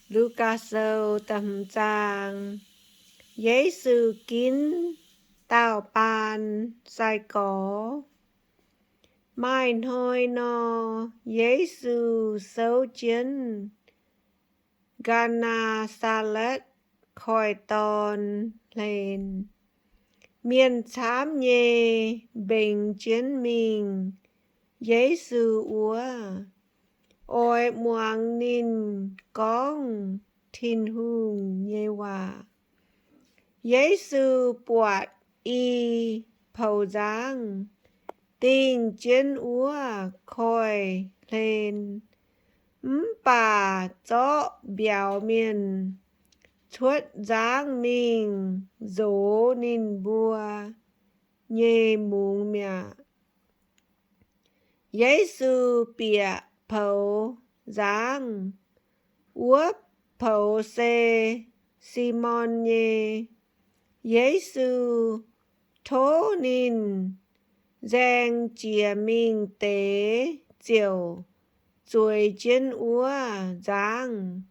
Lucas tầm trang Giê-xu kín tao pan sai có mai thôi no Giê-xu sâu chiến Gana Salet khỏi tòn lên miền chám nhê bình chiến mình Giê-xu úa ôi muang nín con thiên hùng nhê hòa Giê-xu buat y phầu giang tình chiến úa khỏi lên bà chó biểu miền chuột giang mình dỗ nín bùa nhê mùng mẹ Giê-xu bịa phầu giang úa phầu xê Simon nhê Giê-xu thố nín giang chìa mình tế chiều chuối chiến úa giang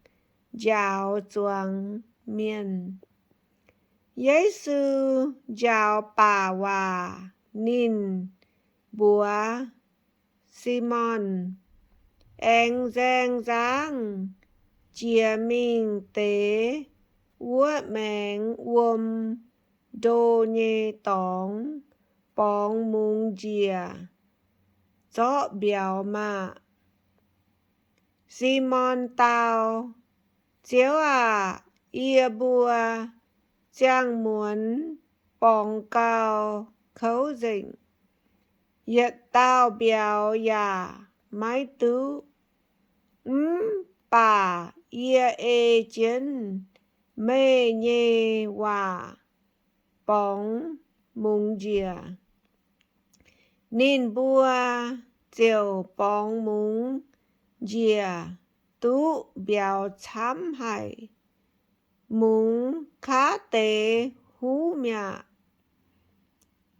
giáo chuang miền Giê-xu giáo bà hòa nín bùa Simon anh giang giang chìa mình tế úa mẹng đô nhê tóng bóng mung chìa chó biểu mạ Simon tao chiếu ia bùa chang muốn bóng cao khấu dịnh yết tao biểu mái tứ bà ia chiến mê nhê hòa bóng mung chìa nín bùa chiều bóng mung chìa tú biểu chám hải mung khá tế hú mẹ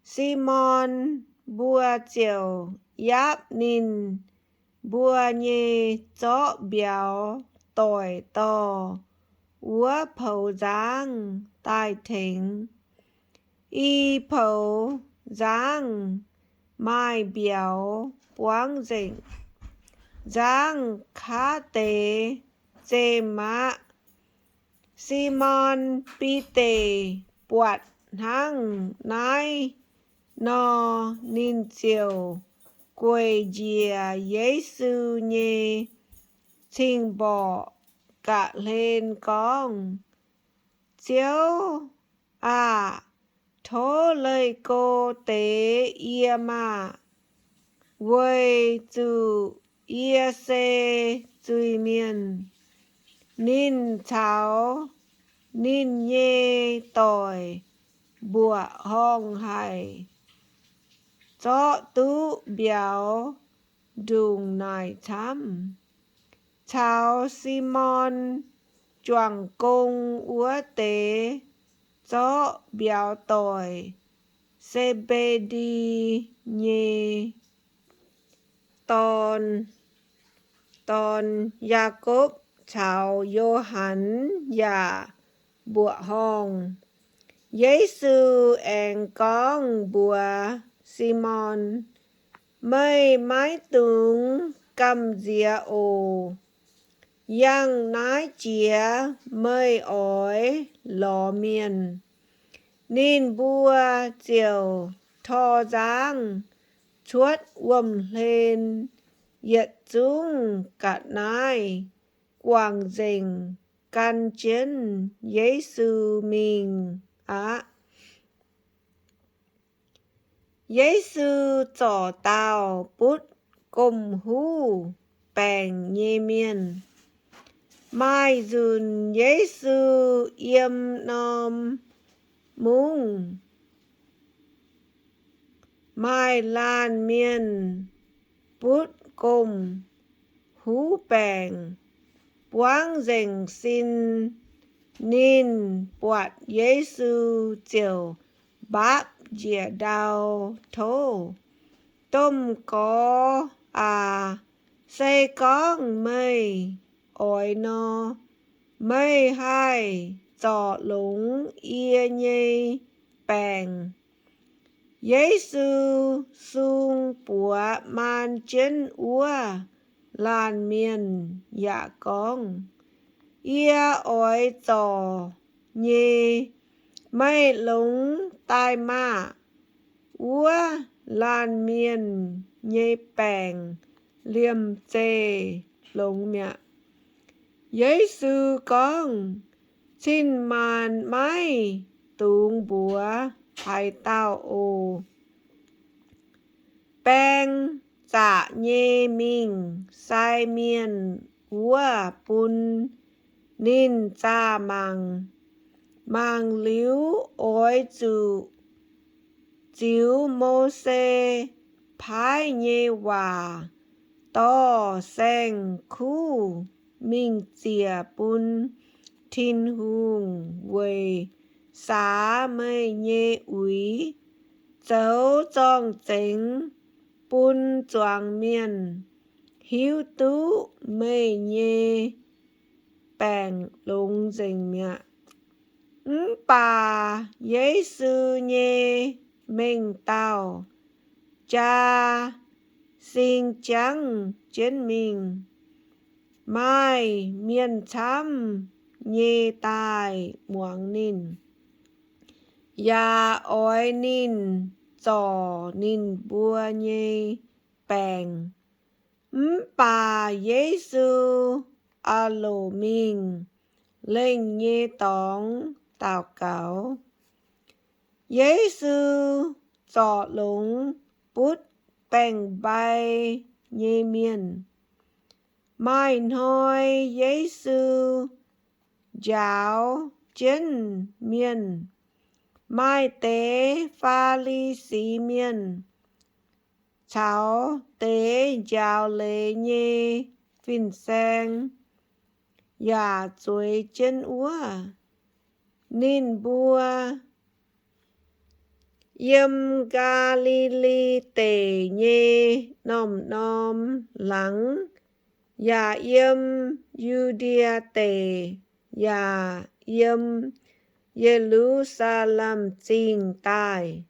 Simon bùa chiều yáp nín bùa nhê chó biểu tỏi to úa phầu giang tai thính y phầu giang mai biểu quang dịnh giang khá tế chê mã Simon bi tê buat hăng nai no nín chiều quầy dìa Giê-xu nhê trình bỏ cả lên con chiếu thố lời cô tế ia mà quầy chủ ia xê chui miền nín cháu nín nhê tỏi bùa hong hải chó tú biểu đùng nài chăm cháu Simon choàng công úa tế chó biểu tỏi xê bê đi nhê tòn Jacob cháu Johann bùa hong Giê-xu anh con bùa Simon mây mái tướng cầm dìa ồ yang nái chìa mây ói lò miền nín bùa chiều thò giang chuốt lên yết chúng cả nai quảng dình căn chiến Giê-xu mình Giê-xu trò tao bút cùng hú bèn nhê miền mai dùn Giê-xu yêm nòm mung mai lan miền bút cùng hú bèn quang dình xin nín buat Giê-xu chiều báp dìa đào thô tôm có xây con mây ôi no mây hai trọ lũng ia nhê bèng Giê-xu sung bùa man chân úa lan miền dạ con ia oi trò nhê mây lũng tai ma úa lan miền nhê bèng liêm chê lũng mẹ Giê-xu con xin màn mai tung bùa hai tao ô bèng dạ nhê mình sai miền úa bùn nín cha mang liu oi chủ chiếu mô xê phái nhê hòa to sen khu minh chìa bùn thiên hùng quầy xá mây nhê úy dấu trong chính bùn choàng miền hiếu tú mây nhê bèng lũng dình mẹ bà Giê-xu nhê mình tao cha xin trắng trên mình mai miền chăm nhê tai muang nín ya oi nín trò nín bùa nhê bèng bà Giê-xu a lô mình lên nhê tóng tào cáo Giê-xu trọ lũng bút bèng bay nhê miền mai nói Giê-xu giáo chân miền mai tế pha ly xí miền cháu tế giáo lê nhê phìn sen ya chuối chân úa nín bùa yếm Ga-li-li tề nhê nom lắng ya yếm Yu-đia tề ya yếm Giê-lu-sa-lem chinh tai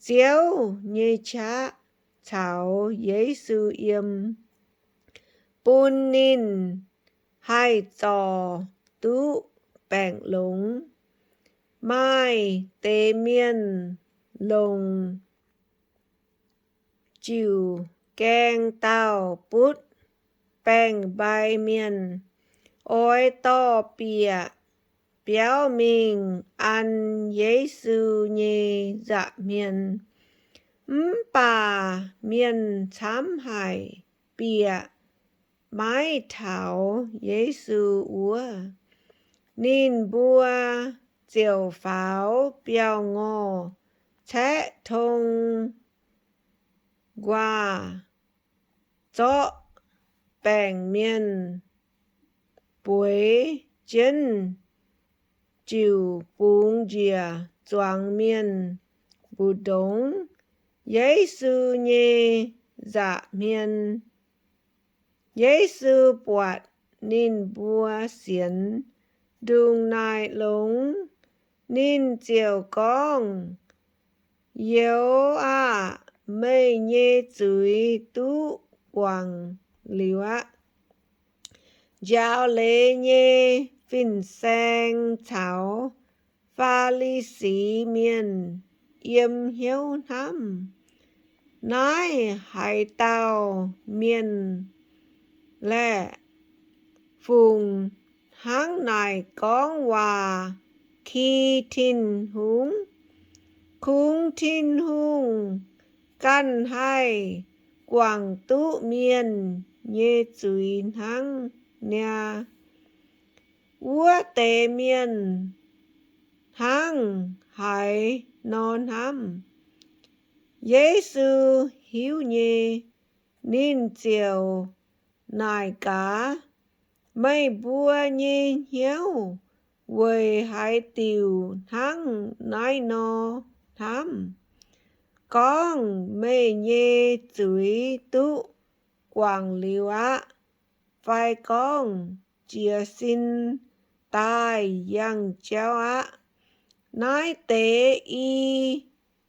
chiếu nhê chá cháu Giê-xu yếm bùn nín hai trò tú bèng lũng mai tế miền lồng chiều keng tao bút bèng bay miền oi to bìa béo mình ăn Giê-xu nhê dạ miền bà miền chám hải bìa mái thảo Giê-xu úa nín bùa chiều pháo béo ngô thế thông qua chó bèng miền buổi chân chiều bún dìa choàng miền bù đống Giê-xu nhê dạ miền Giê-xu bọt nín bùa xiên đùng nai lũng nín chiều con yếu mây nhê chuối tú quàng liu giáo lê nhê phìn sen cháu pha ly xí miền yếm hiếu thăm nái hai tao miền lẹ phùng háng này con hòa khi thìn húng khung thìn hung căn hai quảng tú miền nhê chuối háng nha úa tề miền háng hải non hăm Giê-xu hiếu nhê nín chiều nài cá mây bùa nhê hiếu quầy hai tiều háng nái no thăm con mê nhê chuối tú quảng liu phải con chia xin tai yang cháu á nái tế y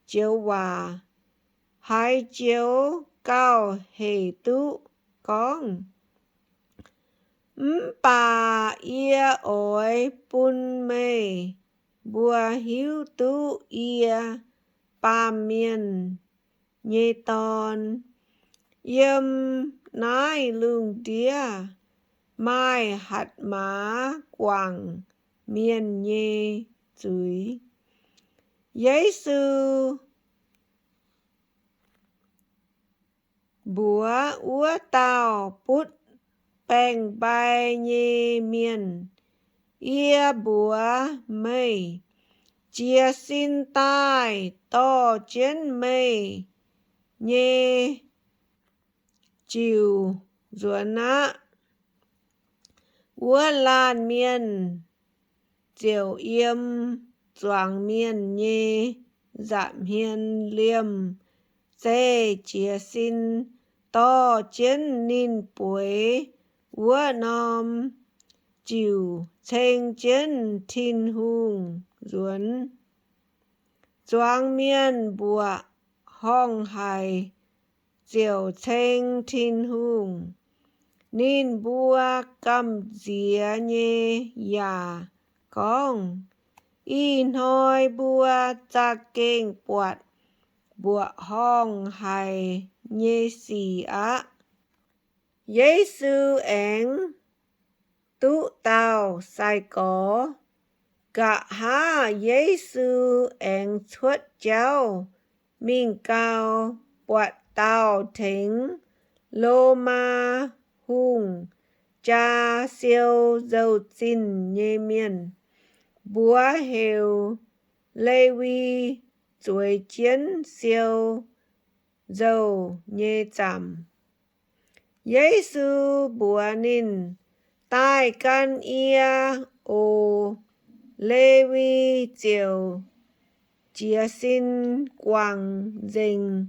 chiếu hòa hai chiếu cao hề tụ con bà ia ổi bún mê bùa hiếu tụ ia ba miền nhê ton yếm nái lương đĩa mai hạt má quảng miền nhê dưới Giê-xu búa úa tao bút bèn bài nhê miền ia búa mây chia xin tai to chiến mây nhê chiều ruộng á úa lan miền diều yếm doàng miền nhê giảm hiền liêm dê chia xin to chiến nín bối úa nom chiều chênh chiến thiên hùng ruộng doàng miền bùa hong hài diều chênh thiên hùng nín bùa cầm dìa nhê yà con in hoi bùa cha kênh bọt bùa hong hài nhê xì á Giê-xu én tụ tao sai có cả ha Giê-xu én xuất cháu mình cao bọt tao thính lô ma hùng cha siêu dâu xin nhê miền búa hều lê vi chuối chiến siêu dâu nhê chằm Giê-xu búa nín tai can ia ô lê vi chiều chia xin quảng dình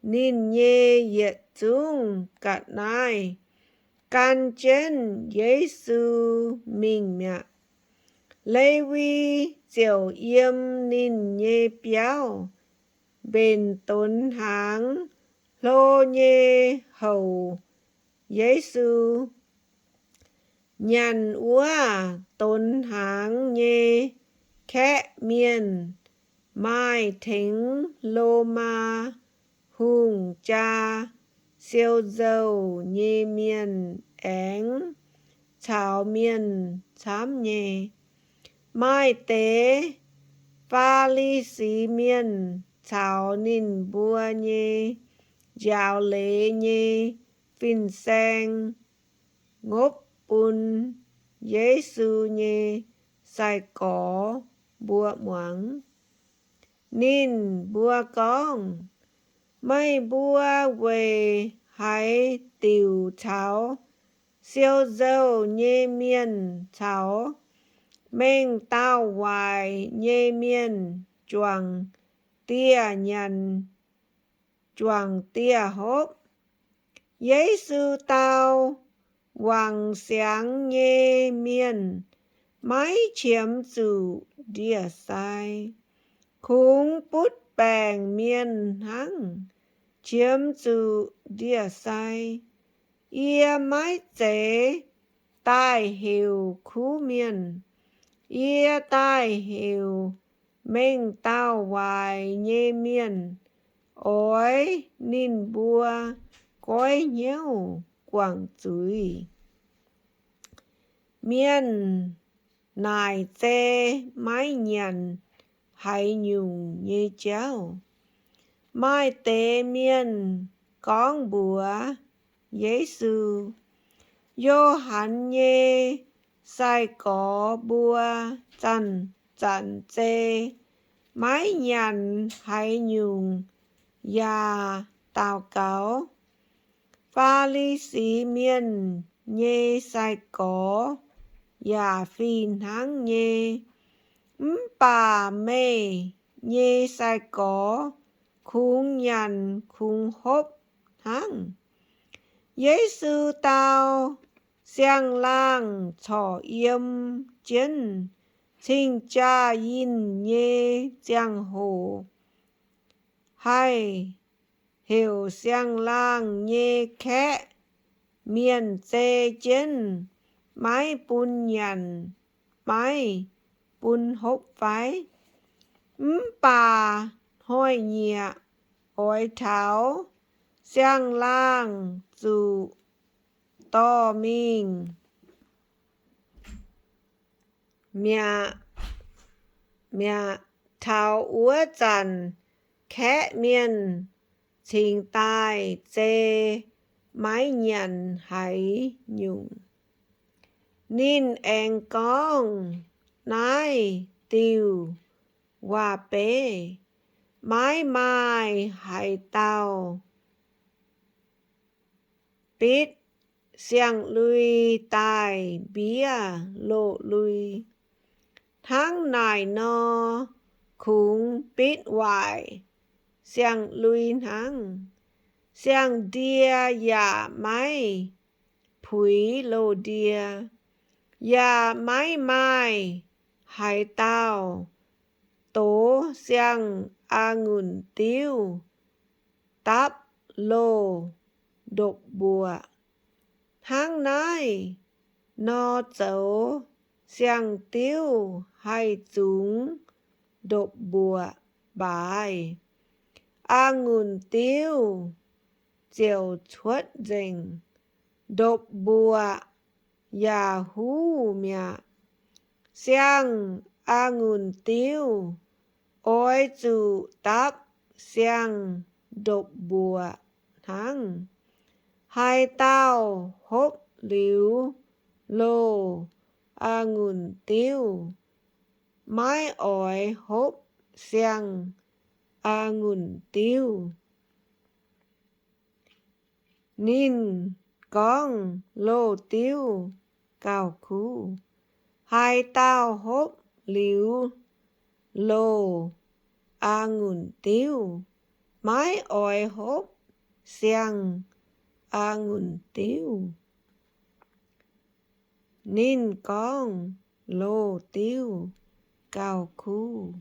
nín nhê yết chung cạn nai can trên Giê-xu mình mẹ lê vi chiều yếm nín nhê béo bên tốn háng lô nhê hầu Giê-xu nhàn úa tốn háng nhê khẽ miền mai thính lô ma hùng cha siêu dâu nhê miền én cháo miền chám nhê mai tế pha ly xí miền cháo nín bùa nhê giáo lê nhê phìn sen ngốc bún Giê-xu nhê sai có bùa moáng nín bùa con mây bùa về hãy tiểu cháu siêu dâu nhê miền cháu mình tao hoài nhê miền choàng tia nhằn choàng tia hốp Giê-xu tao hoàng sáng nhê miền mái chiếm chủ địa sai khung bút bèn miền hăng chiếm chủ địa sai ia mái chế tai hiểu khu miền ia tai hiểu mình tao hoài nhê miền ôi nín bùa cõi nhiều quảng chuối miền nài chê mái nhàn hay nhung nhê cháu mai tế miền con bùa Giê-xu Giô-hăn nhê sai có bùa chăn chăn chê mái nhàn hay nhung ya tào cáo pha ly xí miền nhê sai có ya phìn háng nhê bà mê nhê sai có khung nhàn khung hốp háng Giê-xu tao xiang lang trò yếm chiến, xin cha yin nhê giang hồ. Hay hiểu xiang lang nhê khẽ, miền tê chiến, mái bún nhằn, mái bún hốc váy. Bà hoi nhẹ, ôi tháo, xiang lang dù to mình. Mẹ tháo úa dần, khẽ miền, trình tài dê, mái nhận hãy nhung. Nín anh con, nái tiêu, hòa bế, mái mai hãy tao. Bít xiang lui tài bía lộ lui. Tháng này nó cũng bít hoài, xiang lui tháng. Xiang đia ya mai, phúi lô đia. Ya mai mai, hãy tao. Tố xiang ngùn tiêu, táp lô độc bùa. Tháng này nó dấu xiang tiêu hay chúng độc bùa bài. Ngùn tiêu chiều chuất dình, độc bùa ya hú mẹ. Xiang ngùn tiêu, ôi chủ táp xiang độc bùa tháng. Hai tao hốp liu lô ngùn tiêu, mái ỏi hốp xiang ngùn tiêu. Nín con lô tiêu cao khu, hai tao hốp liu lô ngùn tiêu, mái ỏi hốp xiang ngùn tiêu. Nín con lô tiêu cao khu.